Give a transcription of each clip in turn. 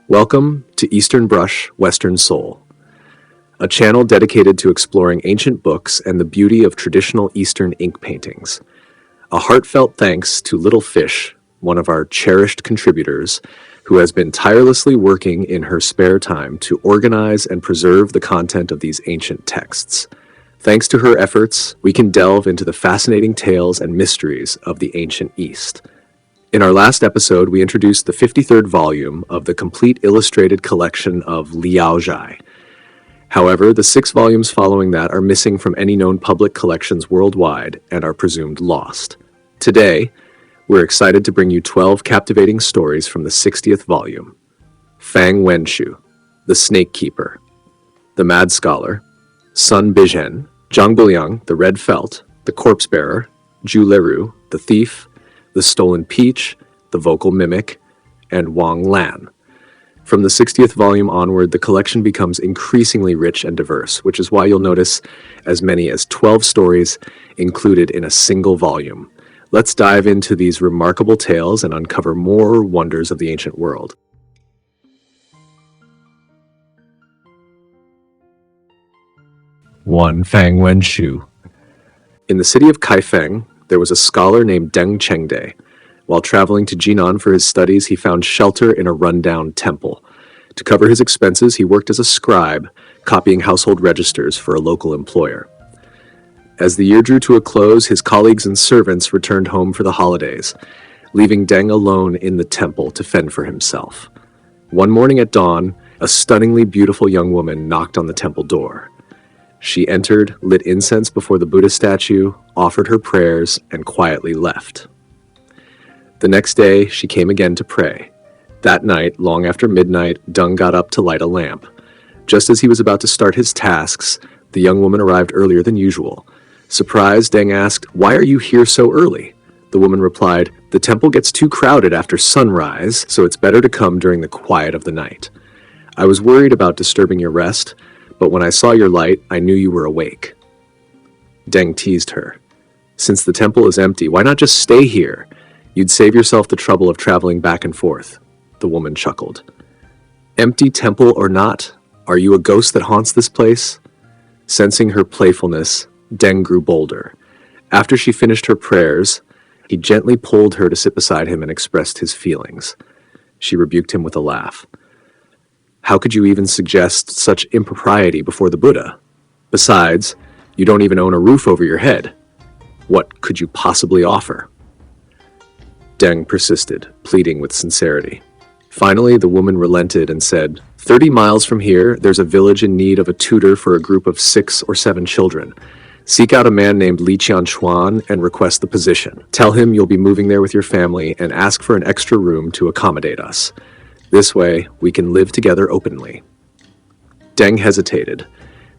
Welcome to Eastern Brush, Western Soul, a channel dedicated to exploring ancient books and the beauty of traditional Eastern ink paintings. A heartfelt thanks to Little Fish, one of our cherished contributors, who has been tirelessly working in her spare time to organize and preserve the content of these ancient texts. Thanks to her efforts, we can delve into the fascinating tales and mysteries of the ancient East. In our last episode, we introduced the 53rd volume of the complete illustrated collection of Liaozhai. However, the 6 volumes following that are missing from any known public collections worldwide and are presumed lost. Today, we're excited to bring you 12 captivating stories from the 60th volume. Fang Wenshu, the Snake Keeper, the Mad Scholar, Sun Bizhen, Zhang Bulang, the Red Felt, the Corpse Bearer, Leru, the Thief, the Stolen Peach, the Vocal Mimic, and Wang Lan. From the 60th volume onward, the collection becomes increasingly rich and diverse, which is why you'll notice as many as 12 stories included in a single volume. Let's dive into these remarkable tales and uncover more wonders of the ancient world. One Fang Wenshu. In the city of Kaifeng, there was a scholar named Deng Chengde. While traveling to Jinan for his studies, he found shelter in a rundown temple. To cover his expenses, he worked as a scribe, copying household registers for a local employer. As the year drew to a close, his colleagues and servants returned home for the holidays, leaving Deng alone in the temple to fend for himself. One morning at dawn, a stunningly beautiful young woman knocked on the temple door. She entered, lit incense before the Buddha statue, offered her prayers, and quietly left. The next day, she came again to pray. That night, long after midnight, Deng got up to light a lamp. Just as he was about to start his tasks, the young woman arrived earlier than usual. Surprised, Deng asked, "Why are you here so early?" The woman replied, "The temple gets too crowded after sunrise, so it's better to come during the quiet of the night. I was worried about disturbing your rest, but when I saw your light, I knew you were awake." Deng teased her. "Since the temple is empty, why not just stay here? You'd save yourself the trouble of traveling back and forth." The woman chuckled. "Empty temple or not, are you a ghost that haunts this place?" Sensing her playfulness, Deng grew bolder. After she finished her prayers, he gently pulled her to sit beside him and expressed his feelings. She rebuked him with a laugh. "How could you even suggest such impropriety before the Buddha? Besides, you don't even own a roof over your head. What could you possibly offer?" Deng persisted, pleading with sincerity. Finally, the woman relented and said, 30 miles from here, there's a village in need of a tutor for a group of 6 or 7 children. Seek out a man named Li Qianchuan and request the position. Tell him you'll be moving there with your family and ask for an extra room to accommodate us. This way, we can live together openly." Deng hesitated,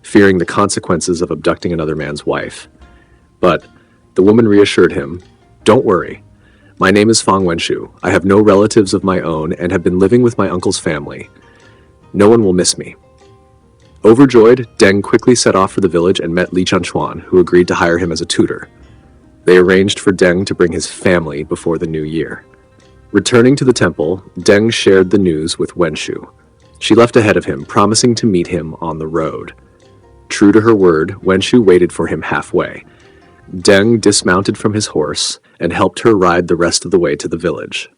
fearing the consequences of abducting another man's wife. But the woman reassured him, "Don't worry. My name is Fang Wenshu. I have no relatives of my own and have been living with my uncle's family. No one will miss me." Overjoyed, Deng quickly set off for the village and met Li Qianchuan, who agreed to hire him as a tutor. They arranged for Deng to bring his family before the new year. Returning to the temple, Deng shared the news with Wenshu. She left ahead of him, promising to meet him on the road. True to her word, Wenshu waited for him halfway. Deng dismounted from his horse and helped her ride the rest of the way to the village.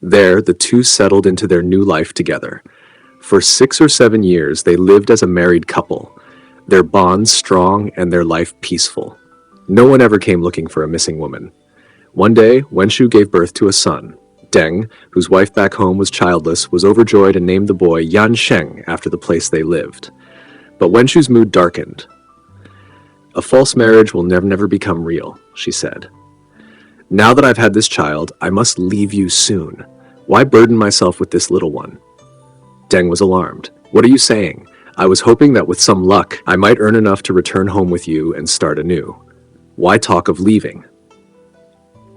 There, the two settled into their new life together. For 6 or 7 years, they lived as a married couple, their bonds strong and their life peaceful. No one ever came looking for a missing woman. One day, Wenshu gave birth to a son. Deng, whose wife back home was childless, was overjoyed and named the boy Yan Sheng after the place they lived. But Wenshu's mood darkened. "A false marriage will never become real," she said. "Now that I've had this child, I must leave you soon. Why burden myself with this little one?" Deng was alarmed. "What are you saying? I was hoping that with some luck, I might earn enough to return home with you and start anew. Why talk of leaving?"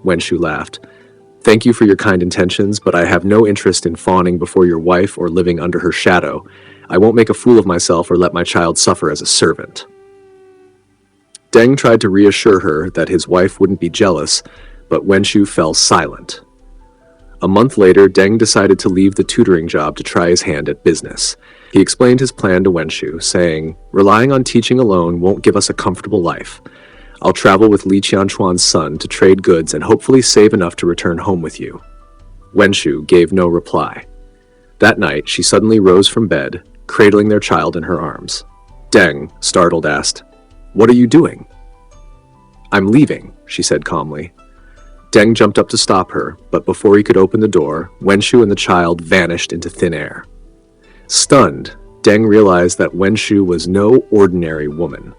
Wenshu laughed. "Thank you for your kind intentions, but I have no interest in fawning before your wife or living under her shadow. I won't make a fool of myself or let my child suffer as a servant." Deng tried to reassure her that his wife wouldn't be jealous, but Wenshu fell silent. A month later, Deng decided to leave the tutoring job to try his hand at business. He explained his plan to Wenshu, saying, "Relying on teaching alone won't give us a comfortable life. I'll travel with Li Qianchuan's son to trade goods and hopefully save enough to return home with you." Wenshu gave no reply. That night, she suddenly rose from bed, cradling their child in her arms. Deng, startled, asked, "What are you doing?" "I'm leaving," she said calmly. Deng jumped up to stop her, but before he could open the door, Wenshu and the child vanished into thin air. Stunned, Deng realized that Wenshu was no ordinary woman.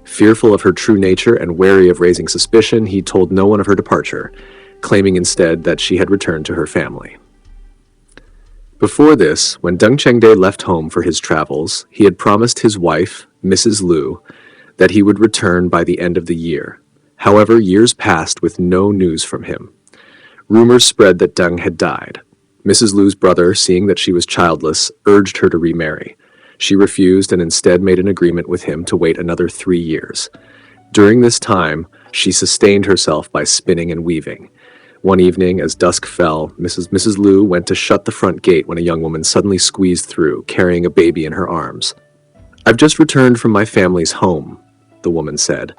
Fearful of her true nature and wary of raising suspicion, he told no one of her departure, claiming instead that she had returned to her family. Before this, when Deng Chengde left home for his travels, he had promised his wife, Mrs. Liu, that he would return by the end of the year. However, years passed with no news from him. Rumors spread that Deng had died. Mrs. Liu's brother, seeing that she was childless, urged her to remarry. She refused and instead made an agreement with him to wait another 3 years. During this time, she sustained herself by spinning and weaving. One evening, as dusk fell, Mrs. Liu went to shut the front gate when a young woman suddenly squeezed through, carrying a baby in her arms. "I've just returned from my family's home," the woman said.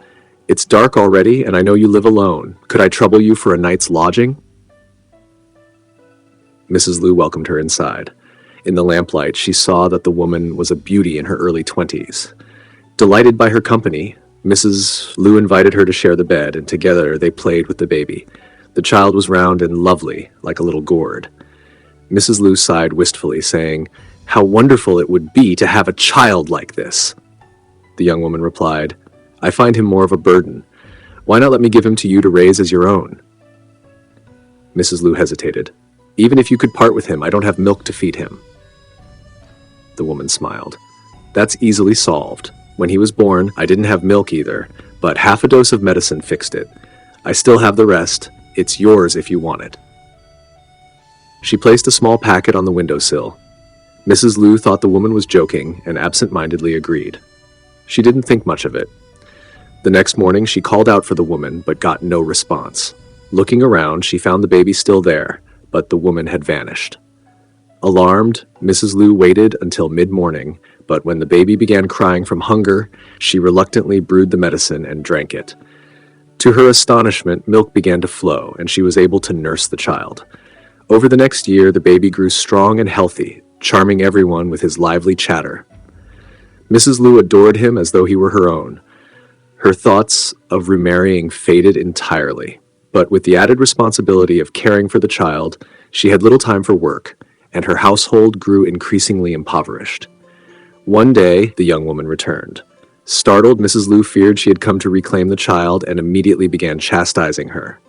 "It's dark already, and I know you live alone. Could I trouble you for a night's lodging?" Mrs. Liu welcomed her inside. In the lamplight, she saw that the woman was a beauty in her early 20s. Delighted by her company, Mrs. Liu invited her to share the bed, and together they played with the baby. The child was round and lovely, like a little gourd. Mrs. Liu sighed wistfully, saying, "How wonderful it would be to have a child like this." The young woman replied, "I find him more of a burden. Why not let me give him to you to raise as your own?" Mrs. Liu hesitated. "Even if you could part with him, I don't have milk to feed him." The woman smiled. "That's easily solved. When he was born, I didn't have milk either, but half a dose of medicine fixed it. I still have the rest. It's yours if you want it." She placed a small packet on the windowsill. Mrs. Liu thought the woman was joking and absent-mindedly agreed. She didn't think much of it. The next morning, she called out for the woman, but got no response. Looking around, she found the baby still there, but the woman had vanished. Alarmed, Mrs. Liu waited until mid-morning, but when the baby began crying from hunger, she reluctantly brewed the medicine and drank it. To her astonishment, milk began to flow, and she was able to nurse the child. Over the next year, the baby grew strong and healthy, charming everyone with his lively chatter. Mrs. Liu adored him as though he were her own. Her thoughts of remarrying faded entirely, but with the added responsibility of caring for the child, she had little time for work, and her household grew increasingly impoverished. One day, the young woman returned. Startled, Mrs. Liu feared she had come to reclaim the child and immediately began chastising her.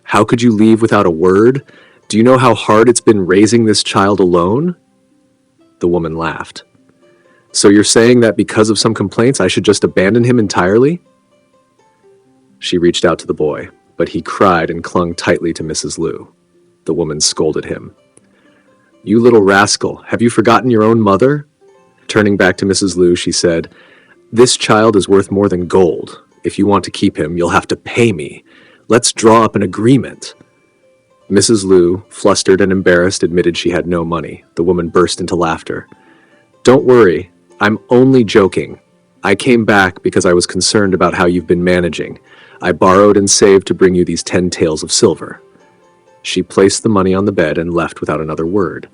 "How could you leave without a word? Do you know how hard it's been raising this child alone?" The woman laughed. "So you're saying that because of some complaints I should just abandon him entirely?" She reached out to the boy, but he cried and clung tightly to Mrs. Liu. The woman scolded him. "You little rascal, have you forgotten your own mother?" Turning back to Mrs. Liu, she said, "This child is worth more than gold. If you want to keep him, you'll have to pay me. Let's draw up an agreement." Mrs. Liu, flustered and embarrassed, admitted she had no money. The woman burst into laughter. "Don't worry, I'm only joking. I came back because I was concerned about how you've been managing. I borrowed and saved to bring you these 10 taels of silver." She placed the money on the bed and left without another word.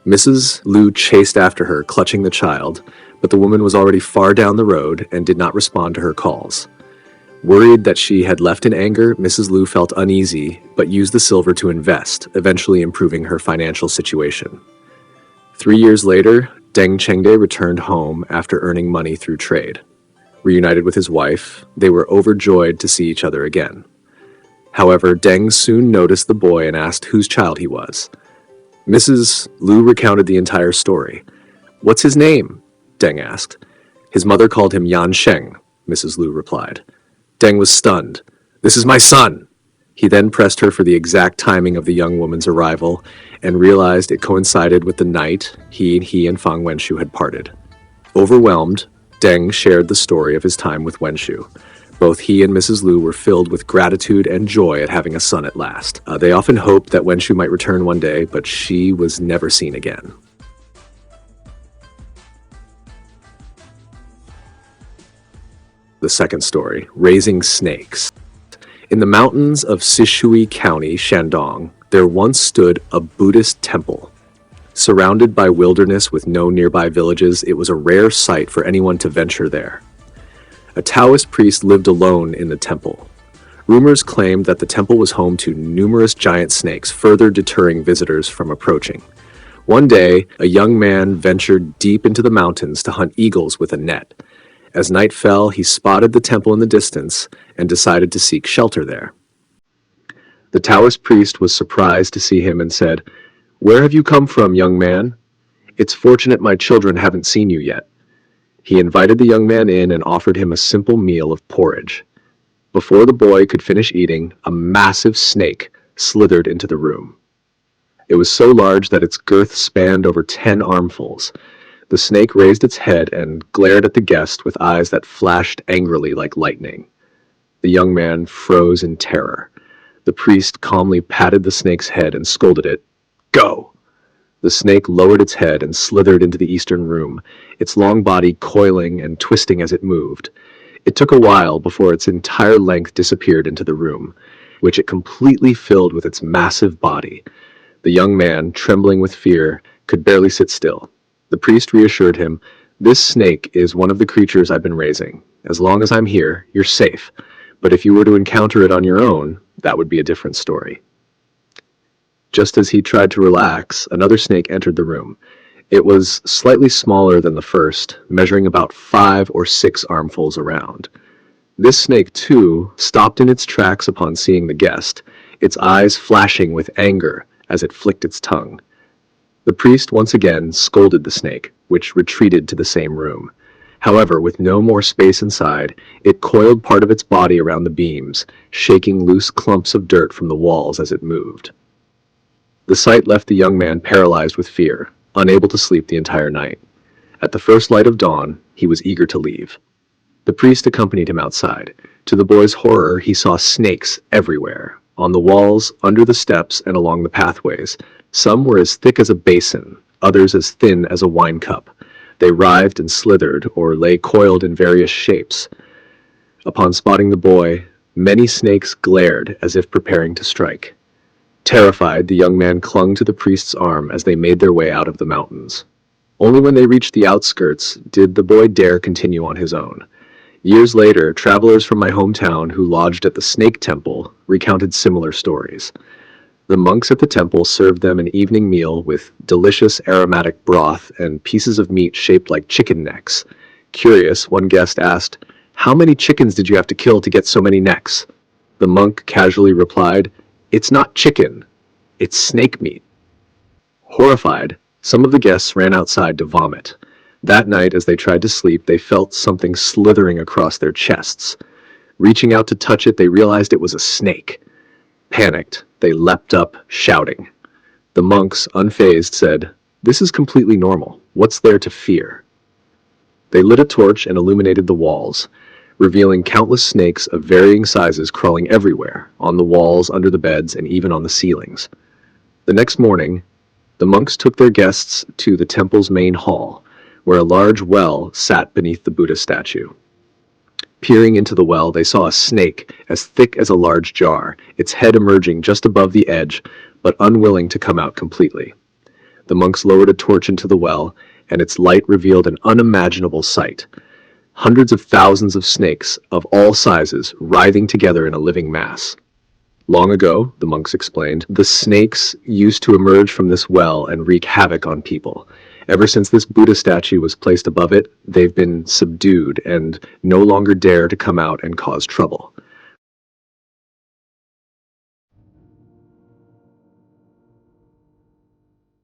Mrs. Liu chased after her, clutching the child, but the woman was already far down the road and did not respond to her calls. Worried that she had left in anger, Mrs. Liu felt uneasy, but used the silver to invest, eventually improving her financial situation. 3 years later, Deng Chengde returned home after earning money through trade. Reunited with his wife, they were overjoyed to see each other again. However, Deng soon noticed the boy and asked whose child he was. Mrs. Liu recounted the entire story. "What's his name?" Deng asked. "His mother called him Yan Sheng," Mrs. Liu replied. Deng was stunned. "This is my son!" He then pressed her for the exact timing of the young woman's arrival and realized it coincided with the night he and Fang Wenshu had parted. Overwhelmed, Deng shared the story of his time with Wenshu. Both he and Mrs. Liu were filled with gratitude and joy at having a son at last. They often hoped that Wenshu might return one day, but she was never seen again. The second story, raising snakes. In the mountains of Sishui County, Shandong, there once stood a Buddhist temple. Surrounded by wilderness with no nearby villages, it was a rare sight for anyone to venture there. A Taoist priest lived alone in the temple. Rumors claimed that the temple was home to numerous giant snakes, further deterring visitors from approaching. One day, a young man ventured deep into the mountains to hunt eagles with a net. As night fell, he spotted the temple in the distance and decided to seek shelter there. The Taoist priest was surprised to see him and said, "Where have you come from, young man? It's fortunate my children haven't seen you yet." He invited the young man in and offered him a simple meal of porridge. Before the boy could finish eating, a massive snake slithered into the room. It was so large that its girth spanned over 10 armfuls. The snake raised its head and glared at the guest with eyes that flashed angrily like lightning. The young man froze in terror. The priest calmly patted the snake's head and scolded it, "Go!" The snake lowered its head and slithered into the eastern room, its long body coiling and twisting as it moved. It took a while before its entire length disappeared into the room, which it completely filled with its massive body. The young man, trembling with fear, could barely sit still. The priest reassured him, "This snake is one of the creatures I've been raising. As long as I'm here, you're safe. But if you were to encounter it on your own, that would be a different story." Just as he tried to relax, another snake entered the room. It was slightly smaller than the first, measuring about 5 or 6 armfuls around. This snake, too, stopped in its tracks upon seeing the guest, its eyes flashing with anger as it flicked its tongue. The priest once again scolded the snake, which retreated to the same room. However, with no more space inside, it coiled part of its body around the beams, shaking loose clumps of dirt from the walls as it moved. The sight left the young man paralyzed with fear, unable to sleep the entire night. At the first light of dawn, he was eager to leave. The priest accompanied him outside. To the boy's horror, he saw snakes everywhere, on the walls, under the steps, and along the pathways. Some were as thick as a basin, others as thin as a wine cup. They writhed and slithered, or lay coiled in various shapes. Upon spotting the boy, many snakes glared as if preparing to strike. Terrified, the young man clung to the priest's arm as they made their way out of the mountains. Only when they reached the outskirts did the boy dare continue on his own. Years later, travelers from my hometown who lodged at the Snake Temple recounted similar stories. The monks at the temple served them an evening meal with delicious aromatic broth and pieces of meat shaped like chicken necks. Curious, one guest asked, "How many chickens did you have to kill to get so many necks?" The monk casually replied, "It's not chicken, it's snake meat." Horrified, some of the guests ran outside to vomit. That night, as they tried to sleep, they felt something slithering across their chests. Reaching out to touch it, they realized it was a snake. Panicked, they leapt up, shouting. The monks, unfazed, said, "This is completely normal. What's there to fear?" They lit a torch and illuminated the walls, revealing countless snakes of varying sizes crawling everywhere, on the walls, under the beds, and even on the ceilings. The next morning, the monks took their guests to the temple's main hall, where a large well sat beneath the Buddha statue. Peering into the well, they saw a snake as thick as a large jar, its head emerging just above the edge, but unwilling to come out completely. The monks lowered a torch into the well, and its light revealed an unimaginable sight. Hundreds of thousands of snakes of all sizes writhing together in a living mass. Long ago, the monks explained, the snakes used to emerge from this well and wreak havoc on people. Ever since this Buddha statue was placed above it, they've been subdued and no longer dare to come out and cause trouble.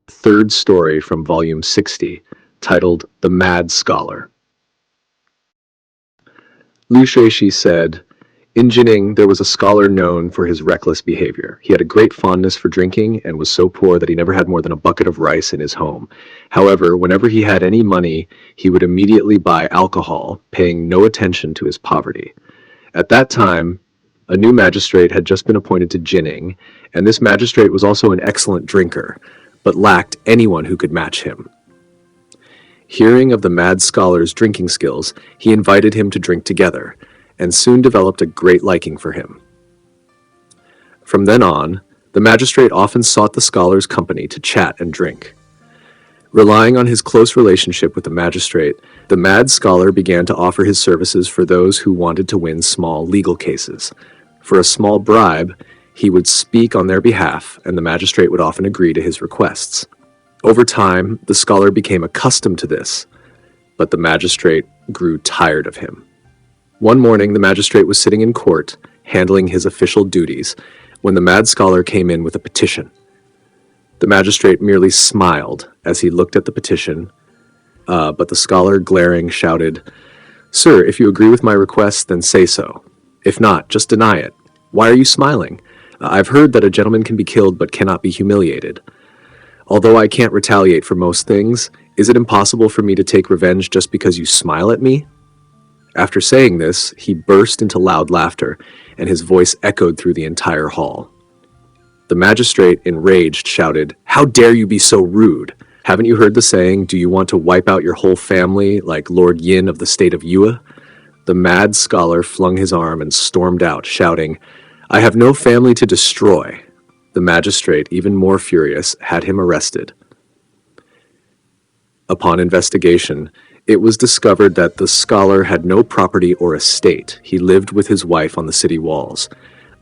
Third story from volume 60, titled The Mad Scholar. Liu Shuishi said, "In Jining, there was a scholar known for his reckless behavior. He had a great fondness for drinking and was so poor that he never had more than a bucket of rice in his home. However, whenever he had any money, he would immediately buy alcohol, paying no attention to his poverty. At that time, a new magistrate had just been appointed to Jining, and this magistrate was also an excellent drinker, but lacked anyone who could match him. Hearing of the mad scholar's drinking skills, he invited him to drink together, and soon developed a great liking for him. From then on, the magistrate often sought the scholar's company to chat and drink. Relying on his close relationship with the magistrate, the mad scholar began to offer his services for those who wanted to win small legal cases. For a small bribe, he would speak on their behalf, and the magistrate would often agree to his requests. Over time, the scholar became accustomed to this, but the magistrate grew tired of him. One morning, the magistrate was sitting in court, handling his official duties, when the mad scholar came in with a petition. The magistrate merely smiled as he looked at the petition, but the scholar, glaring, shouted, "Sir, if you agree with my request, then say so. If not, just deny it. Why are you smiling? I've heard that a gentleman can be killed but cannot be humiliated. Although I can't retaliate for most things, is it impossible for me to take revenge just because you smile at me?" After saying this, he burst into loud laughter, and his voice echoed through the entire hall. The magistrate, enraged, shouted, "How dare you be so rude? Haven't you heard the saying, 'Do you want to wipe out your whole family like Lord Yin of the state of Yue?'" The mad scholar flung his arm and stormed out, shouting, "I have no family to destroy." The magistrate, even more furious, had him arrested. Upon investigation, it was discovered that the scholar had no property or estate. He lived with his wife on the city walls.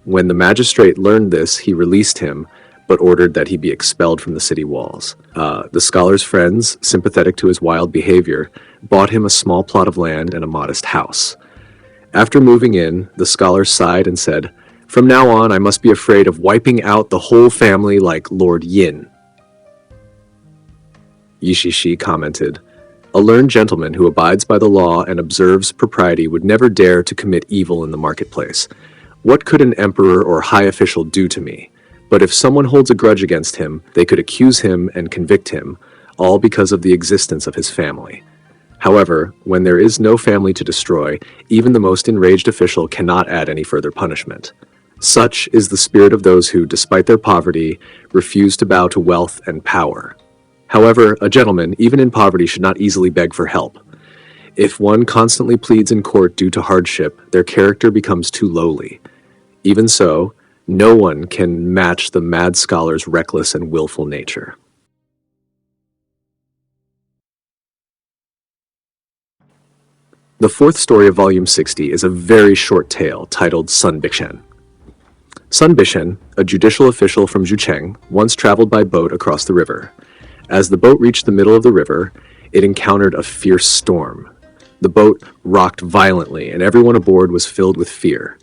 When the magistrate learned this, he released him, but ordered that he be expelled from the city walls. The scholar's friends, sympathetic to his wild behavior, bought him a small plot of land and a modest house. After moving in, the scholar sighed and said, "From now on, I must be afraid of wiping out the whole family like Lord Yin." Yishishi commented, "A learned gentleman who abides by the law and observes propriety would never dare to commit evil in the marketplace. What could an emperor or high official do to me? But if someone holds a grudge against him, they could accuse him and convict him, all because of the existence of his family. However, when there is no family to destroy, even the most enraged official cannot add any further punishment. Such is the spirit of those who, despite their poverty, refuse to bow to wealth and power. However, a gentleman, even in poverty, should not easily beg for help. If one constantly pleads in court due to hardship, their character becomes too lowly. Even so, no one can match the mad scholar's reckless and willful nature." The fourth story of Volume 60 is a very short tale titled Sun Bizhen. Sun Bizhen, a judicial official from Zhucheng, once traveled by boat across the river. As the boat reached the middle of the river, it encountered a fierce storm. The boat rocked violently, and everyone aboard was filled with fear.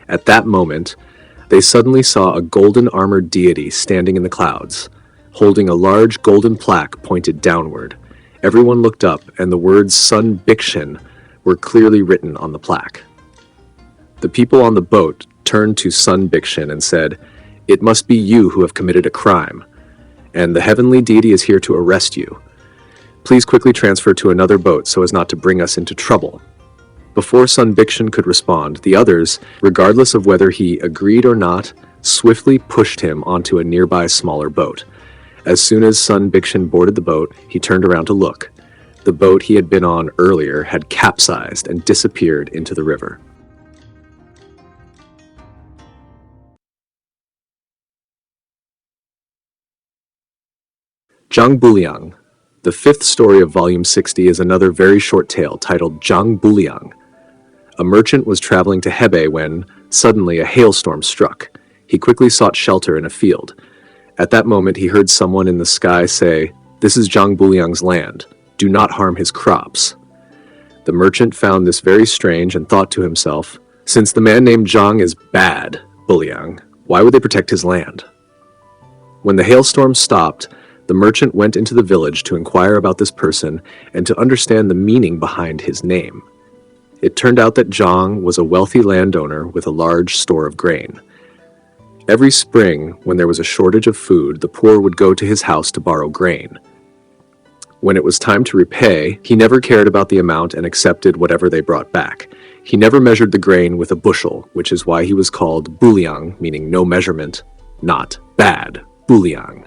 At that moment, they suddenly saw a golden-armored deity standing in the clouds, holding a large golden plaque pointed downward. Everyone looked up, and the words Sun Bizhen were clearly written on the plaque. The people on the boat turned to Sun Bizhen and said, "It must be you who have committed a crime, and the heavenly deity is here to arrest you. Please quickly transfer to another boat so as not to bring us into trouble." Before Sun Bizhen could respond, the others, regardless of whether he agreed or not, swiftly pushed him onto a nearby smaller boat. As soon as Sun Bizhen boarded the boat, he turned around to look. The boat he had been on earlier had capsized and disappeared into the river. Zhang Bulang. The fifth story of Volume 60 is another very short tale titled Zhang Bulang. A merchant was traveling to Hebei when, suddenly, a hailstorm struck. He quickly sought shelter in a field. At that moment, he heard someone in the sky say, "This is Zhang Bulang's land. Do not harm his crops." The merchant found this very strange and thought to himself, "Since the man named Zhang is bad, Bulang, why would they protect his land?" When the hailstorm stopped, the merchant went into the village to inquire about this person and to understand the meaning behind his name. It turned out that Zhang was a wealthy landowner with a large store of grain. Every spring, when there was a shortage of food, the poor would go to his house to borrow grain. When it was time to repay, he never cared about the amount and accepted whatever they brought back. He never measured the grain with a bushel, which is why he was called Bulang, meaning no measurement, not bad, Bulang.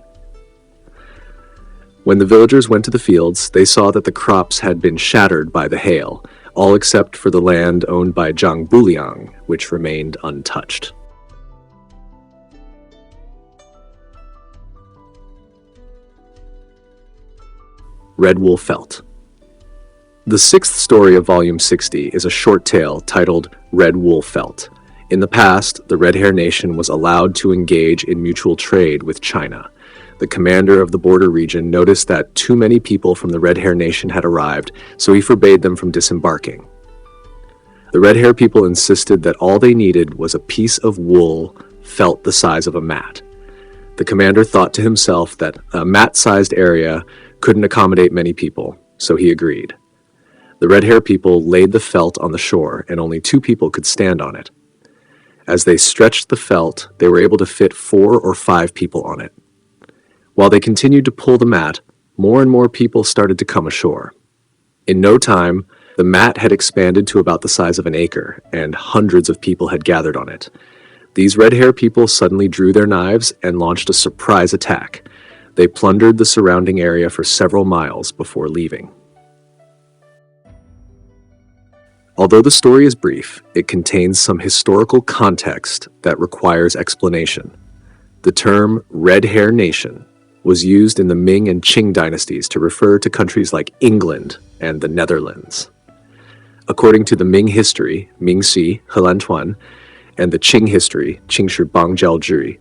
When the villagers went to the fields, they saw that the crops had been shattered by the hail, all except for the land owned by Zhang Bulang, which remained untouched. Red Wool Felt. The sixth story of Volume 60 is a short tale titled Red Wool Felt. In the past, the Red Hair Nation was allowed to engage in mutual trade with China. The commander of the border region noticed that too many people from the Red Hair Nation had arrived, so he forbade them from disembarking. The Red Hair people insisted that all they needed was a piece of wool felt the size of a mat. The commander thought to himself that a mat-sized area couldn't accommodate many people, so he agreed. The Red Hair people laid the felt on the shore, and only 2 people could stand on it. As they stretched the felt, they were able to fit 4 or 5 people on it. While they continued to pull the mat, more and more people started to come ashore. In no time, the mat had expanded to about the size of an acre, and hundreds of people had gathered on it. These Red Hair people suddenly drew their knives and launched a surprise attack. They plundered the surrounding area for several miles before leaving. Although the story is brief, it contains some historical context that requires explanation. The term Red Hair Nation was used in the Ming and Qing dynasties to refer to countries like England and the Netherlands. According to the Ming history, Mingxi, Helantuan, and the Qing history, Qingshi Bangjiaozhi,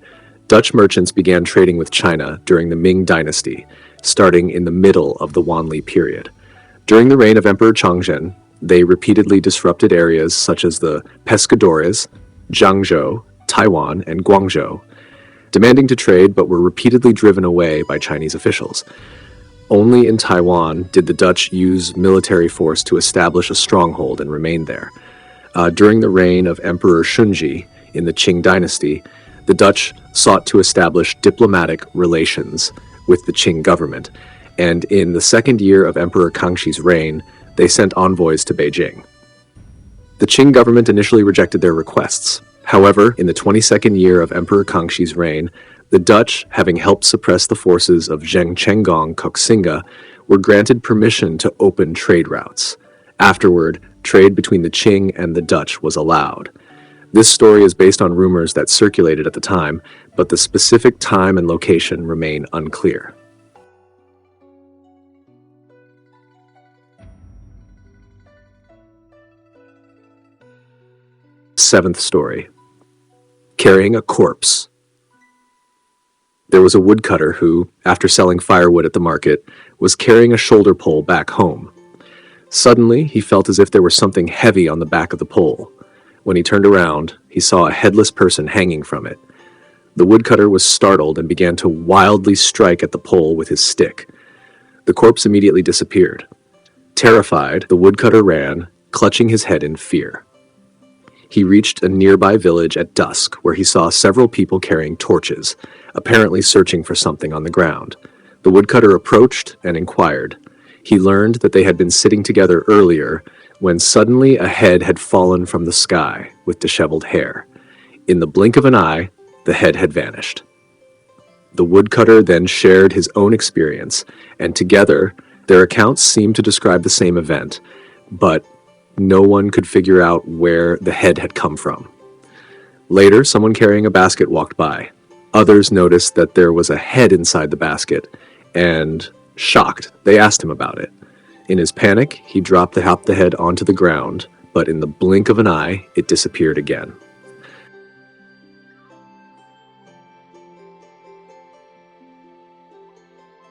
Dutch merchants began trading with China during the Ming dynasty, starting in the middle of the Wanli period. During the reign of Emperor Changzhen, they repeatedly disrupted areas such as the Pescadores, Jiangzhou, Taiwan, and Guangzhou, demanding to trade but were repeatedly driven away by Chinese officials. Only in Taiwan did the Dutch use military force to establish a stronghold and remain there. During the reign of Emperor Shunji in the Qing Dynasty, the Dutch sought to establish diplomatic relations with the Qing government, and in the second year of Emperor Kangxi's reign, they sent envoys to Beijing. The Qing government initially rejected their requests. However, in the 22nd year of Emperor Kangxi's reign, the Dutch, having helped suppress the forces of Zheng Chenggong Koxinga, were granted permission to open trade routes. Afterward, trade between the Qing and the Dutch was allowed. This story is based on rumors that circulated at the time, but the specific time and location remain unclear. Seventh story. Carrying a corpse. There was a woodcutter who, after selling firewood at the market, was carrying a shoulder pole back home. Suddenly, he felt as if there was something heavy on the back of the pole. When he turned around, he saw a headless person hanging from it. The woodcutter was startled and began to wildly strike at the pole with his stick. The corpse immediately disappeared. Terrified, the woodcutter ran, clutching his head in fear. He reached a nearby village at dusk, where he saw several people carrying torches, apparently searching for something on the ground. The woodcutter approached and inquired. He learned that they had been sitting together earlier, when suddenly a head had fallen from the sky with disheveled hair. In the blink of an eye, the head had vanished. The woodcutter then shared his own experience, and together, their accounts seemed to describe the same event, but no one could figure out where the head had come from. Later, someone carrying a basket walked by. Others noticed that there was a head inside the basket, and, shocked, they asked him about it. In his panic, he dropped the head onto the ground, but in the blink of an eye, it disappeared again.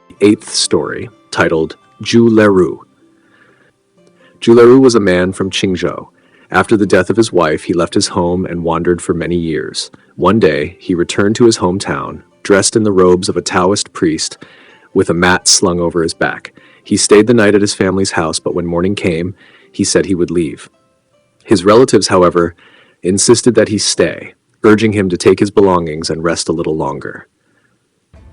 The eighth story, titled Leru. Leru was a man from Qingzhou. After the death of his wife, he left his home and wandered for many years. One day, he returned to his hometown, dressed in the robes of a Taoist priest, with a mat slung over his back. He stayed the night at his family's house, but when morning came, he said he would leave. His relatives, however, insisted that he stay, urging him to take his belongings and rest a little longer.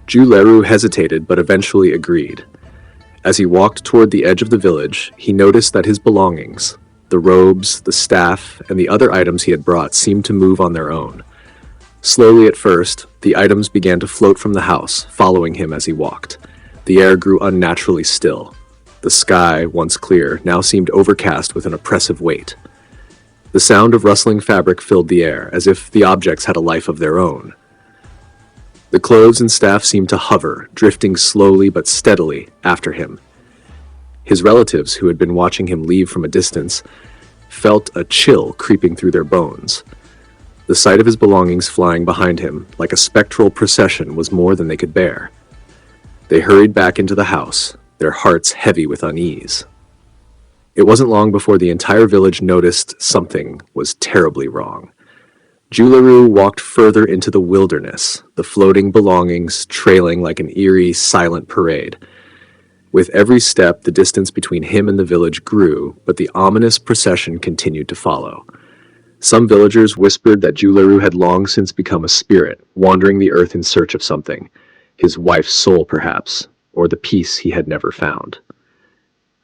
Leru hesitated, but eventually agreed. As he walked toward the edge of the village, he noticed that his belongings, The robes, the staff, and the other items he had brought seemed to move on their own. Slowly at first, the items began to float from the house, following him as he walked. The air grew unnaturally still. The sky, once clear, now seemed overcast with an oppressive weight. The sound of rustling fabric filled the air, as if the objects had a life of their own. The clothes and staff seemed to hover, drifting slowly but steadily after him. His relatives, who had been watching him leave from a distance, felt a chill creeping through their bones. The sight of his belongings flying behind him, like a spectral procession, was more than they could bear. They hurried back into the house, their hearts heavy with unease. It wasn't long before the entire village noticed something was terribly wrong. Leru walked further into the wilderness, the floating belongings trailing like an eerie, silent parade. With every step, the distance between him and the village grew, but the ominous procession continued to follow. Some villagers whispered that Leru had long since become a spirit, wandering the earth in search of something, his wife's soul perhaps, or the peace he had never found.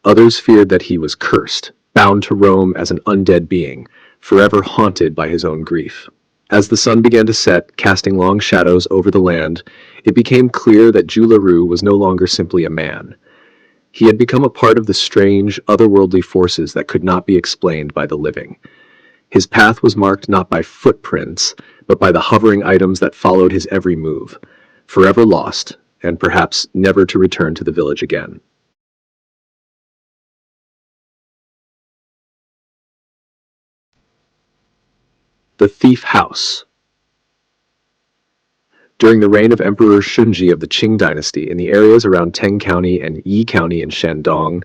Others feared that he was cursed, bound to roam as an undead being, forever haunted by his own grief. As the sun began to set, casting long shadows over the land, it became clear that Leru was no longer simply a man. He had become a part of the strange, otherworldly forces that could not be explained by the living. His path was marked not by footprints, but by the hovering items that followed his every move, forever lost, and perhaps never to return to the village again. The Thief House. During the reign of Emperor Shunji of the Qing Dynasty, in the areas around Teng County and Yi County in Shandong,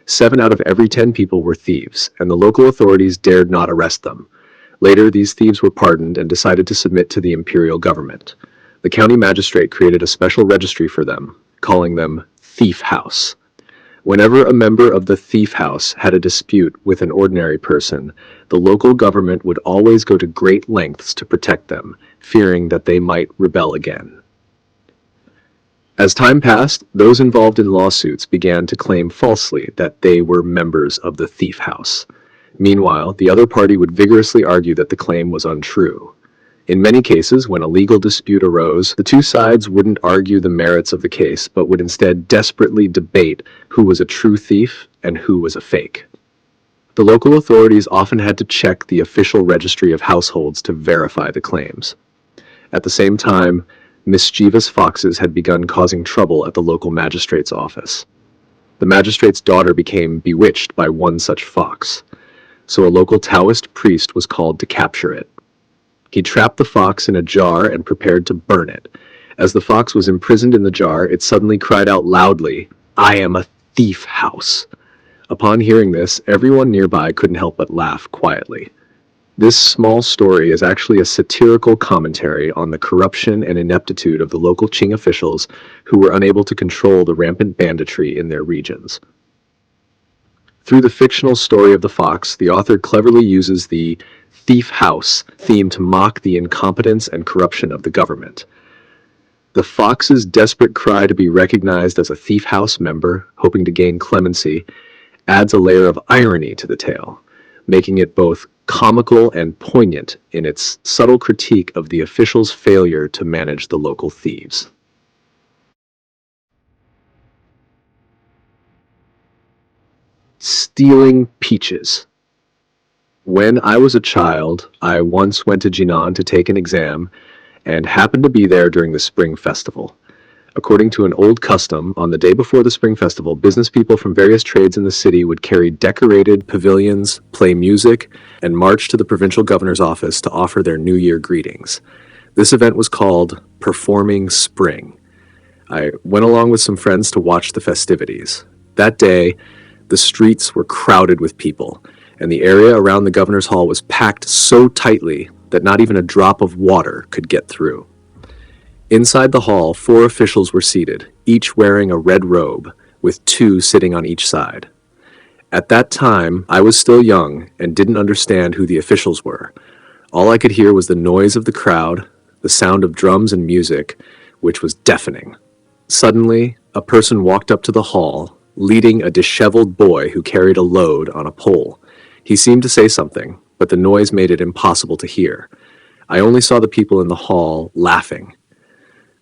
7 out of every 10 people were thieves, and the local authorities dared not arrest them. Later, these thieves were pardoned and decided to submit to the imperial government. The county magistrate created a special registry for them, calling them Thief House. Whenever a member of the Thief House had a dispute with an ordinary person, the local government would always go to great lengths to protect them, fearing that they might rebel again. As time passed, those involved in lawsuits began to claim falsely that they were members of the Thief House. Meanwhile, the other party would vigorously argue that the claim was untrue. In many cases, when a legal dispute arose, the two sides wouldn't argue the merits of the case, but would instead desperately debate who was a true thief and who was a fake. The local authorities often had to check the official registry of households to verify the claims. At the same time, mischievous foxes had begun causing trouble at the local magistrate's office. The magistrate's daughter became bewitched by one such fox, so a local Taoist priest was called to capture it. He trapped the fox in a jar and prepared to burn it. As the fox was imprisoned in the jar, it suddenly cried out loudly, "I am a thief house." Upon hearing this, everyone nearby couldn't help but laugh quietly. This small story is actually a satirical commentary on the corruption and ineptitude of the local Qing officials who were unable to control the rampant banditry in their regions. Through the fictional story of the fox, the author cleverly uses the thief house theme to mock the incompetence and corruption of the government. The fox's desperate cry to be recognized as a thief house member, hoping to gain clemency, adds a layer of irony to the tale, making it both comical and poignant in its subtle critique of the officials' failure to manage the local thieves. Stealing peaches. When I was a child, I once went to Jinan to take an exam and happened to be there during the Spring Festival. According to an old custom, on the day before the Spring Festival, business people from various trades in the city would carry decorated pavilions, play music, and march to the provincial governor's office to offer their New Year greetings. This event was called Performing Spring. I went along with some friends to watch the festivities. That day, the streets were crowded with people, and the area around the governor's hall was packed so tightly that not even a drop of water could get through. Inside the hall, 4 officials were seated, each wearing a red robe, with 2 sitting on each side. At that time, I was still young and didn't understand who the officials were. All I could hear was the noise of the crowd, the sound of drums and music, which was deafening. Suddenly, a person walked up to the hall, leading a disheveled boy who carried a load on a pole. He seemed to say something, but the noise made it impossible to hear. I only saw the people in the hall laughing.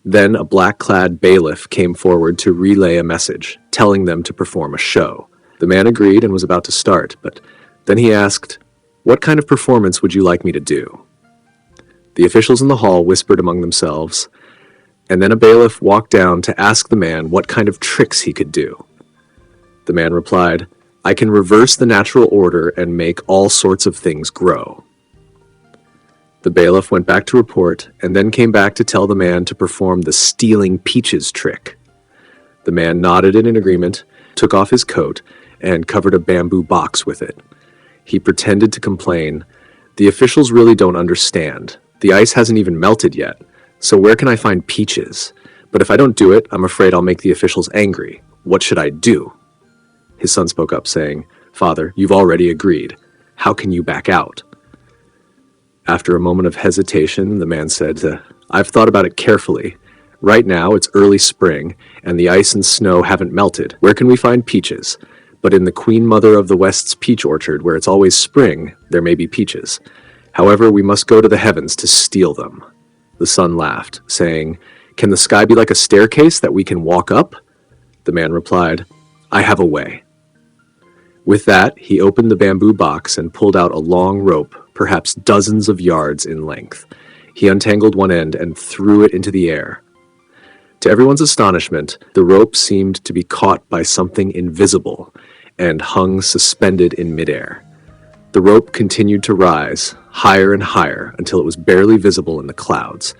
Then a black-clad bailiff came forward to relay a message, telling them to perform a show. The man agreed and was about to start, but then he asked, "What kind of performance would you like me to do?" The officials in the hall whispered among themselves, and then a bailiff walked down to ask the man what kind of tricks he could do. The man replied, "I can reverse the natural order and make all sorts of things grow." The bailiff went back to report and then came back to tell the man to perform the stealing peaches trick. The man nodded in agreement, took off his coat, and covered a bamboo box with it. He pretended to complain, "The officials really don't understand. The ice hasn't even melted yet, so where can I find peaches? But if I don't do it, I'm afraid I'll make the officials angry. What should I do?" His son spoke up, saying, "Father, you've already agreed. How can you back out?" After a moment of hesitation, the man said, "I've thought about it carefully. Right now, it's early spring, and the ice and snow haven't melted. Where can we find peaches? But in the Queen Mother of the West's peach orchard, where it's always spring, there may be peaches. However, we must go to the heavens to steal them." The son laughed, saying, "Can the sky be like a staircase that we can walk up?" The man replied, "I have a way." With that, he opened the bamboo box and pulled out a long rope, perhaps dozens of yards in length. He untangled one end and threw it into the air. To everyone's astonishment, the rope seemed to be caught by something invisible and hung suspended in midair. The rope continued to rise, higher and higher, until it was barely visible in the clouds.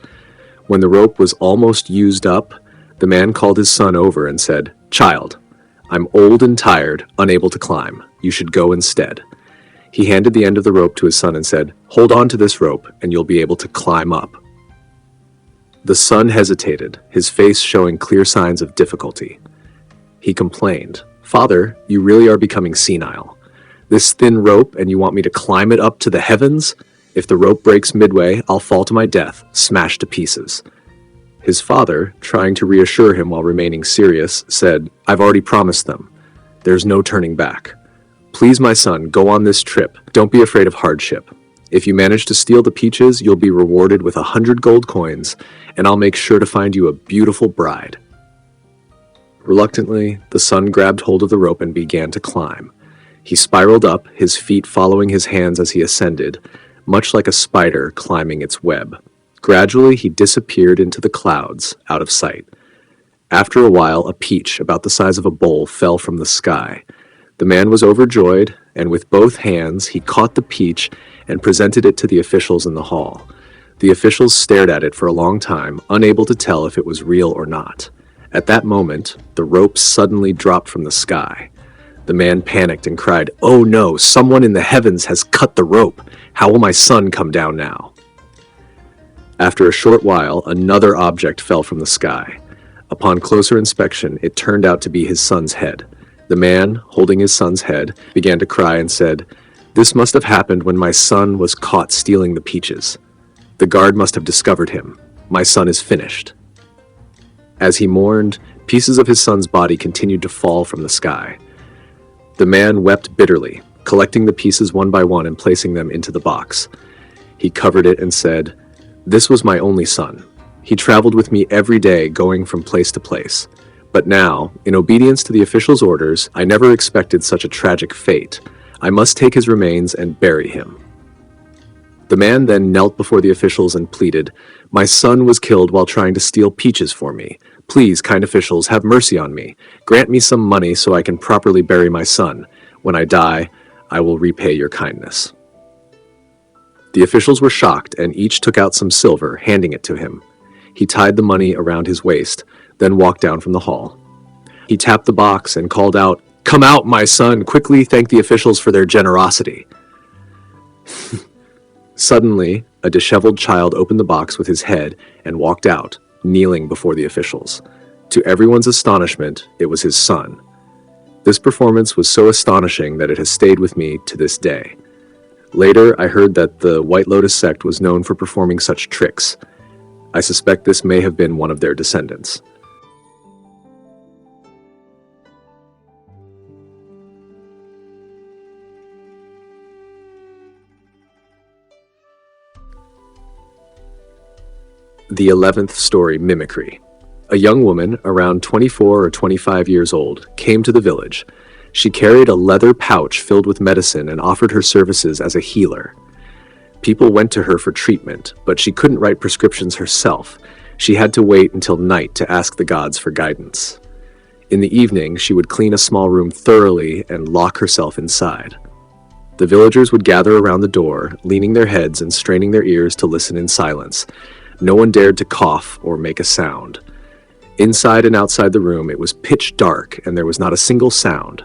When the rope was almost used up, the man called his son over and said, "Child, I'm old and tired, unable to climb. You should go instead." He handed the end of the rope to his son and said, "Hold on to this rope, and you'll be able to climb up." The son hesitated, his face showing clear signs of difficulty. He complained, "Father, you really are becoming senile. This thin rope, and you want me to climb it up to the heavens? If the rope breaks midway, I'll fall to my death, smashed to pieces." His father, trying to reassure him while remaining serious, said, "I've already promised them. There's no turning back. Please, my son, go on this trip. Don't be afraid of hardship. If you manage to steal the peaches, you'll be rewarded with 100 gold coins, and I'll make sure to find you a beautiful bride." Reluctantly, the son grabbed hold of the rope and began to climb. He spiraled up, his feet following his hands as he ascended, much like a spider climbing its web. Gradually, he disappeared into the clouds, out of sight. After a while, a peach, about the size of a bowl, fell from the sky. The man was overjoyed, and with both hands, he caught the peach and presented it to the officials in the hall. The officials stared at it for a long time, unable to tell if it was real or not. At that moment, the rope suddenly dropped from the sky. The man panicked and cried, "Oh no, someone in the heavens has cut the rope. How will my son come down now?" After a short while, another object fell from the sky. Upon closer inspection, it turned out to be his son's head. The man, holding his son's head, began to cry and said, "This must have happened when my son was caught stealing the peaches. The guard must have discovered him. My son is finished." As he mourned, pieces of his son's body continued to fall from the sky. The man wept bitterly, collecting the pieces one by one and placing them into the box. He covered it and said, "This was my only son. He traveled with me every day, going from place to place. But now, in obedience to the officials' orders, I never expected such a tragic fate. I must take his remains and bury him." The man then knelt before the officials and pleaded, "My son was killed while trying to steal peaches for me. Please, kind officials, have mercy on me. Grant me some money so I can properly bury my son. When I die, I will repay your kindness." The officials were shocked, and each took out some silver, handing it to him. He tied the money around his waist, then walked down from the hall. He tapped the box and called out, "Come out, my son! Quickly thank the officials for their generosity." Suddenly, a disheveled child opened the box with his head and walked out, kneeling before the officials. To everyone's astonishment, it was his son. This performance was so astonishing that it has stayed with me to this day. Later, I heard that the White Lotus sect was known for performing such tricks. I suspect this may have been one of their descendants. The 11th story, Mimicry. A young woman, around 24 or 25 years old, came to the village. She carried a leather pouch filled with medicine and offered her services as a healer. People went to her for treatment, but she couldn't write prescriptions herself. She had to wait until night to ask the gods for guidance. In the evening, she would clean a small room thoroughly and lock herself inside. The villagers would gather around the door, leaning their heads and straining their ears to listen in silence. No one dared to cough or make a sound. Inside and outside the room, it was pitch dark, and there was not a single sound.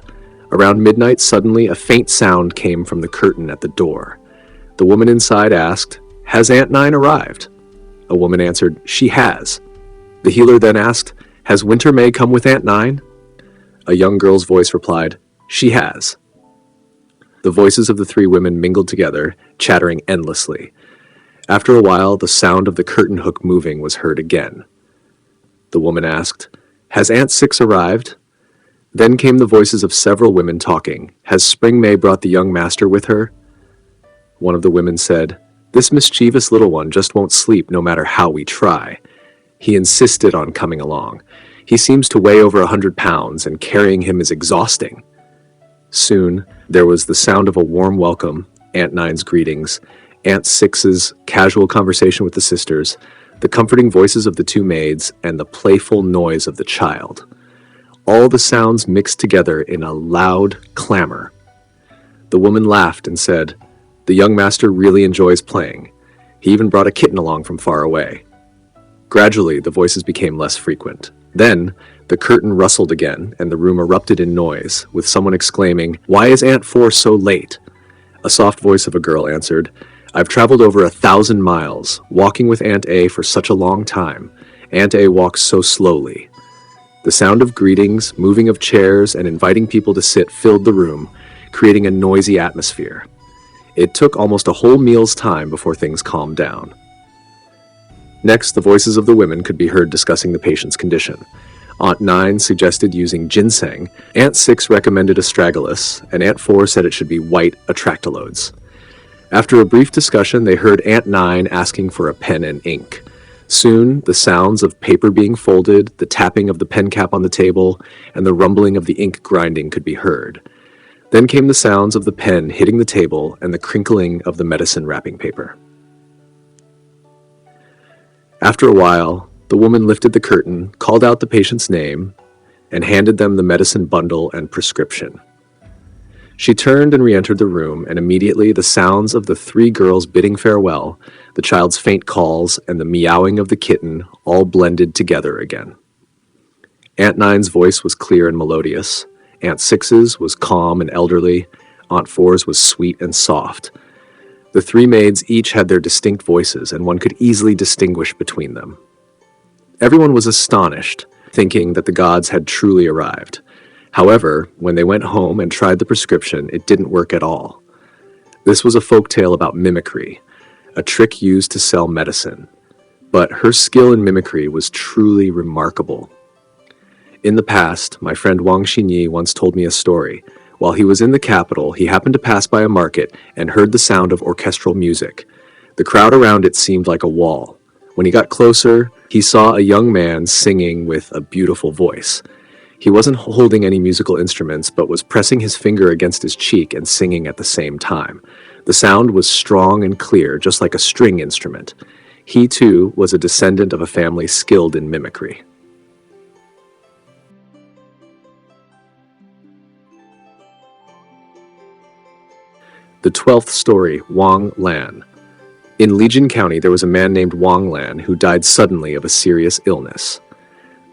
Around midnight, suddenly, a faint sound came from the curtain at the door. The woman inside asked, "Has Aunt Nine arrived?" A woman answered, "She has." The healer then asked, "Has Winter May come with Aunt Nine?" A young girl's voice replied, "She has." The voices of the three women mingled together, chattering endlessly. After a while, the sound of the curtain hook moving was heard again. The woman asked, "Has Aunt Six arrived?" Then came the voices of several women talking. "Has Spring May brought the young master with her?" One of the women said, "This mischievous little one just won't sleep no matter how we try. He insisted on coming along. He seems to weigh over 100 pounds, and carrying him is exhausting." Soon, there was the sound of a warm welcome, Aunt Nine's greetings, Aunt Six's casual conversation with the sisters, the comforting voices of the two maids, and the playful noise of the child. All the sounds mixed together in a loud clamor. The woman laughed and said, "The young master really enjoys playing. He even brought a kitten along from far away." Gradually, the voices became less frequent. Then, the curtain rustled again, and the room erupted in noise, with someone exclaiming, "Why is Aunt Four so late?" A soft voice of a girl answered, "I've traveled over 1,000 miles, walking with Aunt A for such a long time. Aunt A walks so slowly." The sound of greetings, moving of chairs, and inviting people to sit filled the room, creating a noisy atmosphere. It took almost a whole meal's time before things calmed down. Next, the voices of the women could be heard discussing the patient's condition. Aunt Nine suggested using ginseng, Aunt Six recommended astragalus, and Aunt Four said it should be white atractalodes. After a brief discussion, they heard Aunt Nine asking for a pen and ink. Soon, the sounds of paper being folded, the tapping of the pen cap on the table, and the rumbling of the ink grinding could be heard. Then came the sounds of the pen hitting the table and the crinkling of the medicine wrapping paper. After a while, the woman lifted the curtain, called out the patient's name, and handed them the medicine bundle and prescription. She turned and re-entered the room, and immediately the sounds of the three girls bidding farewell, the child's faint calls, and the meowing of the kitten all blended together again. Aunt Nine's voice was clear and melodious. Aunt Six's was calm and elderly. Aunt Four's was sweet and soft. The three maids each had their distinct voices, and one could easily distinguish between them. Everyone was astonished, thinking that the gods had truly arrived. However, when they went home and tried the prescription, it didn't work at all. This was a folktale about mimicry, a trick used to sell medicine. But her skill in mimicry was truly remarkable. In the past, my friend Wang Xinyi once told me a story. While he was in the capital, he happened to pass by a market and heard the sound of orchestral music. The crowd around it seemed like a wall. When he got closer, he saw a young man singing with a beautiful voice. He wasn't holding any musical instruments, but was pressing his finger against his cheek and singing at the same time. The sound was strong and clear, just like a string instrument. He, too, was a descendant of a family skilled in mimicry. The 12th story, Wang Lan. In Bizhen County, there was a man named Wang Lan who died suddenly of a serious illness.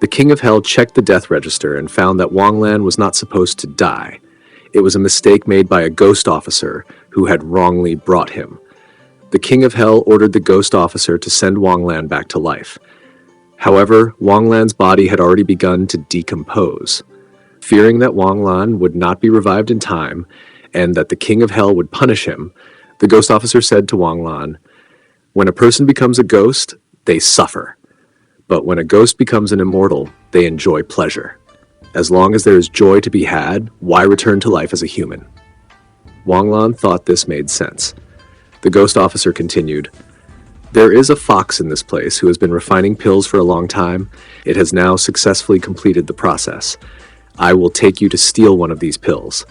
The King of Hell checked the death register and found that Wang Lan was not supposed to die. It was a mistake made by a ghost officer who had wrongly brought him. The King of Hell ordered the ghost officer to send Wang Lan back to life. However, Wang Lan's body had already begun to decompose. Fearing that Wang Lan would not be revived in time, and that the King of Hell would punish him, the ghost officer said to Wang Lan, "When a person becomes a ghost, they suffer. But when a ghost becomes an immortal, they enjoy pleasure. As long as there is joy to be had, why return to life as a human?" Wang Lan thought this made sense. The ghost officer continued, There is a fox in this place who has been refining pills for a long time. It has now successfully completed the process. I will take you to steal one of these pills.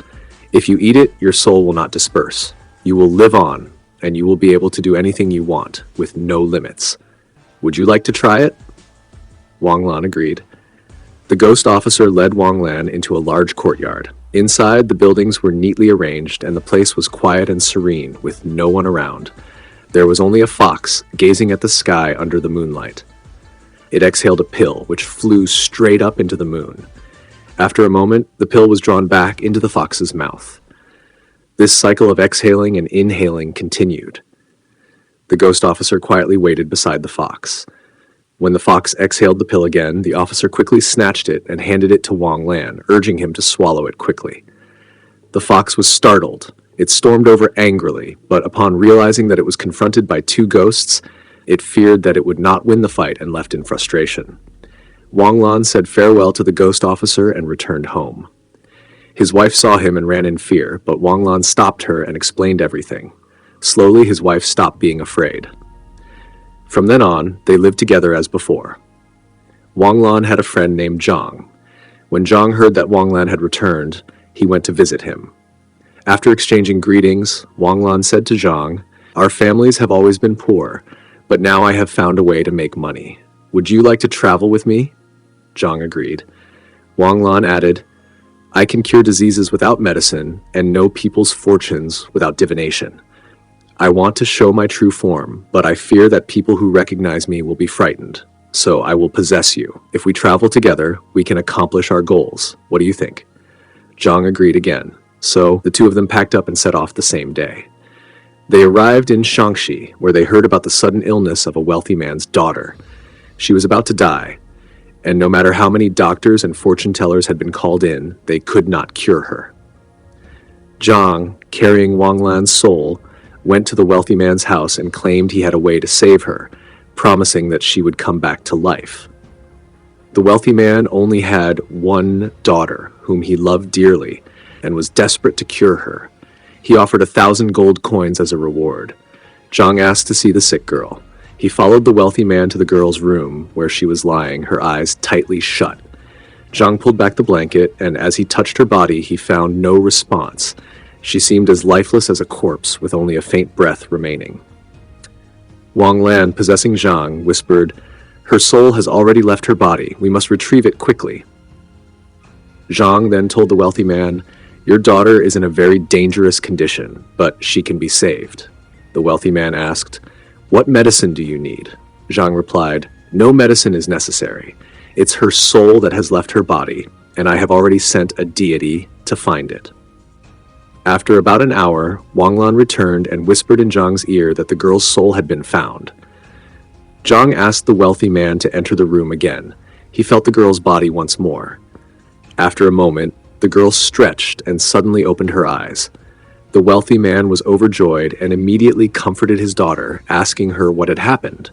If you eat it, your soul will not disperse. You will live on, and you will be able to do anything you want, with no limits. Would you like to try it? Wang Lan agreed. The ghost officer led Wang Lan into a large courtyard. Inside, the buildings were neatly arranged, and the place was quiet and serene, with no one around. There was only a fox, gazing at the sky under the moonlight. It exhaled a pill, which flew straight up into the moon. After a moment, the pill was drawn back into the fox's mouth. This cycle of exhaling and inhaling continued. The ghost officer quietly waited beside the fox. When the fox exhaled the pill again, the officer quickly snatched it and handed it to Wang Lan, urging him to swallow it quickly. The fox was startled. It stormed over angrily, but upon realizing that it was confronted by two ghosts, it feared that it would not win the fight and left in frustration. Wang Lan said farewell to the ghost officer and returned home. His wife saw him and ran in fear, but Wang Lan stopped her and explained everything. Slowly, his wife stopped being afraid. From then on, they lived together as before. Wang Lan had a friend named Zhang. When Zhang heard that Wang Lan had returned, he went to visit him. After exchanging greetings, Wang Lan said to Zhang, "Our families have always been poor, but now I have found a way to make money. Would you like to travel with me?" Zhang agreed. Wang Lan added, "I can cure diseases without medicine and know people's fortunes without divination. I want to show my true form, but I fear that people who recognize me will be frightened. So I will possess you. If we travel together, we can accomplish our goals. What do you think?" Zhang agreed again. So the two of them packed up and set off the same day. They arrived in Shaanxi, where they heard about the sudden illness of a wealthy man's daughter. She was about to die, and no matter how many doctors and fortune tellers had been called in, they could not cure her. Zhang, carrying Wang Lan's soul, went to the wealthy man's house and claimed he had a way to save her, promising that she would come back to life. The wealthy man only had one daughter, whom he loved dearly, and was desperate to cure her. He offered 1,000 gold coins as a reward. Zhang asked to see the sick girl. He followed the wealthy man to the girl's room, where she was lying, her eyes tightly shut. Zhang pulled back the blanket, and as he touched her body, he found no response. She seemed as lifeless as a corpse, with only a faint breath remaining. Wang Lan, possessing Zhang, whispered, "Her soul has already left her body. We must retrieve it quickly." Zhang then told the wealthy man, "Your daughter is in a very dangerous condition, but she can be saved." The wealthy man asked, "What medicine do you need?" Zhang replied, "No medicine is necessary. It's her soul that has left her body, and I have already sent a deity to find it." After about an hour, Wang Lan returned and whispered in Zhang's ear that the girl's soul had been found. Zhang asked the wealthy man to enter the room again. He felt the girl's body once more. After a moment, the girl stretched and suddenly opened her eyes. The wealthy man was overjoyed and immediately comforted his daughter, asking her what had happened.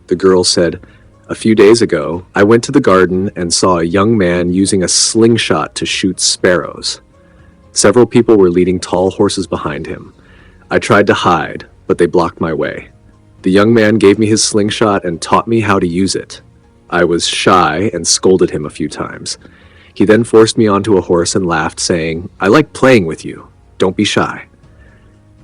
The girl said, "A few days ago, I went to the garden and saw a young man using a slingshot to shoot sparrows. Several people were leading tall horses behind him. I tried to hide, but they blocked my way. The young man gave me his slingshot and taught me how to use it. I was shy and scolded him a few times. He then forced me onto a horse and laughed, saying, 'I like playing with you. Don't be shy.'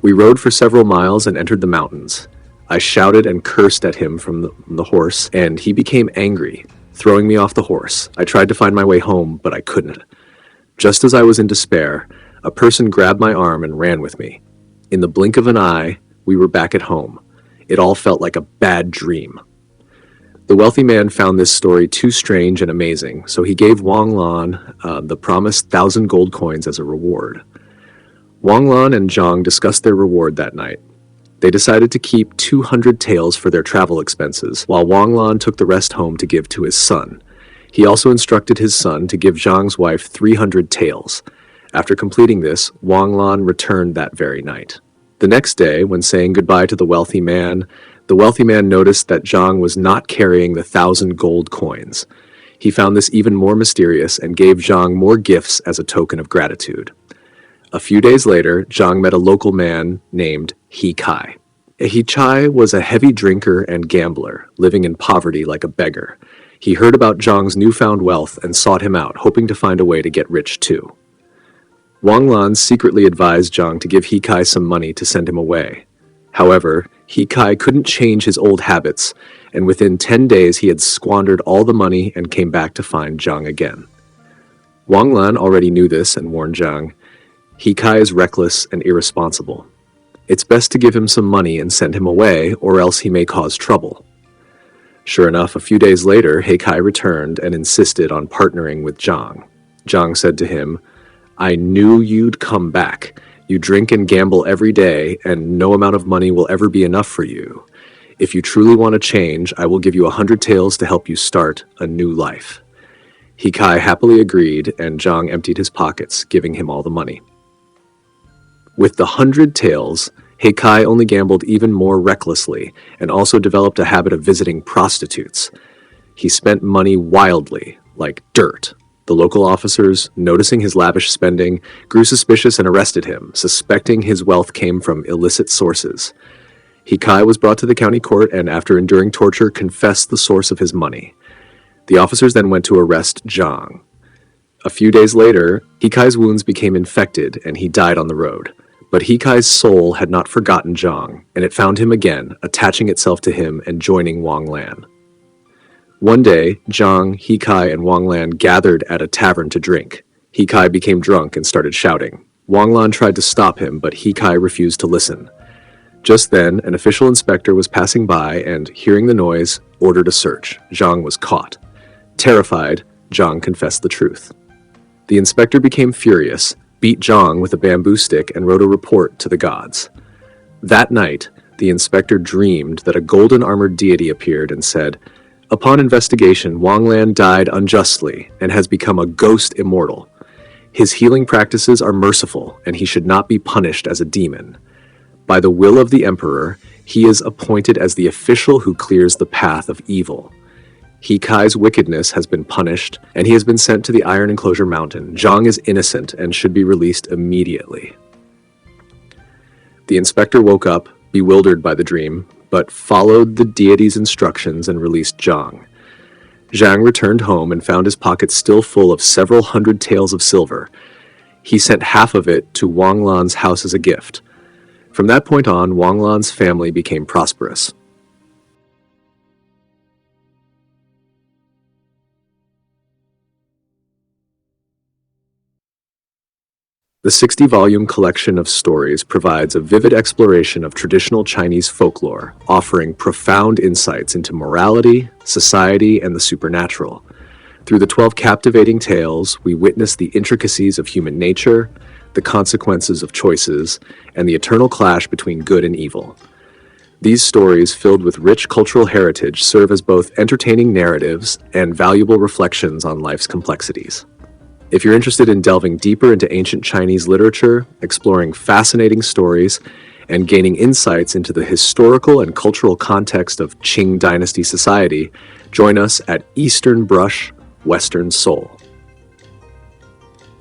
We rode for several miles and entered the mountains. I shouted and cursed at him from the horse, and he became angry, throwing me off the horse. I tried to find my way home, but I couldn't. Just as I was in despair, a person grabbed my arm and ran with me. In the blink of an eye, we were back at home. It all felt like a bad dream." The wealthy man found this story too strange and amazing, so he gave Wang Lan the promised 1,000 gold coins as a reward. Wang Lan and Zhang discussed their reward that night. They decided to keep 200 taels for their travel expenses, while Wang Lan took the rest home to give to his son. He also instructed his son to give Zhang's wife 300 taels. After completing this, Wang Lan returned that very night. The next day, when saying goodbye to the wealthy man noticed that Zhang was not carrying the 1,000 gold coins. He found this even more mysterious and gave Zhang more gifts as a token of gratitude. A few days later, Zhang met a local man named He Kai. Chai was a heavy drinker and gambler, living in poverty like a beggar. He heard about Zhang's newfound wealth and sought him out, hoping to find a way to get rich too. Wang Lan secretly advised Zhang to give Kai some money to send him away. However, Kai couldn't change his old habits, and within 10 days he had squandered all the money and came back to find Zhang again. Wang Lan already knew this and warned Zhang, Kai is reckless and irresponsible. It's best to give him some money and send him away, or else he may cause trouble. Sure enough, a few days later, Kai returned and insisted on partnering with Zhang. Zhang said to him, I knew you'd come back. You drink and gamble every day, and no amount of money will ever be enough for you. If you truly want to change, I will give you 100 taels to help you start a new life. Kai happily agreed, and Zhang emptied his pockets, giving him all the money. With the 100 taels, Kai only gambled even more recklessly, and also developed a habit of visiting prostitutes. He spent money wildly, like dirt. The local officers, noticing his lavish spending, grew suspicious and arrested him, suspecting his wealth came from illicit sources. Kai was brought to the county court and, after enduring torture, confessed the source of his money. The officers then went to arrest Zhang. A few days later, Kai's wounds became infected and he died on the road. But Kai's soul had not forgotten Zhang, and it found him again, attaching itself to him and joining Wang Lan. One day, Zhang, Kai, and Wang Lan gathered at a tavern to drink. Kai became drunk and started shouting. Wang Lan tried to stop him, but Kai refused to listen. Just then, an official inspector was passing by and, hearing the noise, ordered a search. Zhang was caught. Terrified, Zhang confessed the truth. The inspector became furious, beat Zhang with a bamboo stick, and wrote a report to the gods. That night, the inspector dreamed that a golden-armored deity appeared and said, Upon investigation, Wang Lan died unjustly and has become a ghost immortal. His healing practices are merciful, and he should not be punished as a demon. By the will of the emperor, he is appointed as the official who clears the path of evil. Kai's wickedness has been punished, and he has been sent to the Iron Enclosure Mountain. Zhang is innocent and should be released immediately. The inspector woke up, bewildered by the dream, but followed the deity's instructions and released Zhang. Zhang returned home and found his pockets still full of several hundred taels of silver. He sent half of it to Wang Lan's house as a gift. From that point on, Wang Lan's family became prosperous. The 60-volume collection of stories provides a vivid exploration of traditional Chinese folklore, offering profound insights into morality, society, and the supernatural. Through the 12 captivating tales, we witness the intricacies of human nature, the consequences of choices, and the eternal clash between good and evil. These stories, filled with rich cultural heritage, serve as both entertaining narratives and valuable reflections on life's complexities. If you're interested in delving deeper into ancient Chinese literature, exploring fascinating stories, and gaining insights into the historical and cultural context of Qing Dynasty society, join us at Eastern Brush, Western Soul.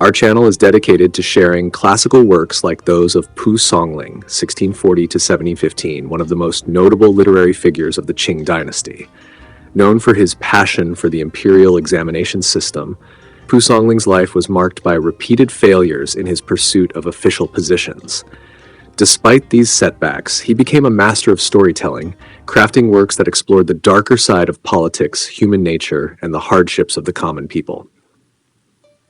Our channel is dedicated to sharing classical works like those of Pu Songling, 1640 to 1715, one of the most notable literary figures of the Qing Dynasty. Known for his passion for the imperial examination system, Pu Songling's life was marked by repeated failures in his pursuit of official positions. Despite these setbacks, he became a master of storytelling, crafting works that explored the darker side of politics, human nature, and the hardships of the common people.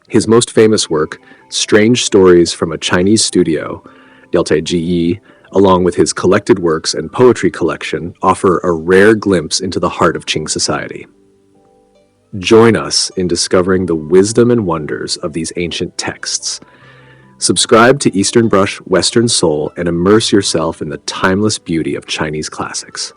His most famous work, Strange Stories from a Chinese Studio, Yelte Ji, along with his collected works and poetry collection, offer a rare glimpse into the heart of Qing society. Join us in discovering the wisdom and wonders of these ancient texts. Subscribe to Eastern Brush, Western Soul, and immerse yourself in the timeless beauty of Chinese classics.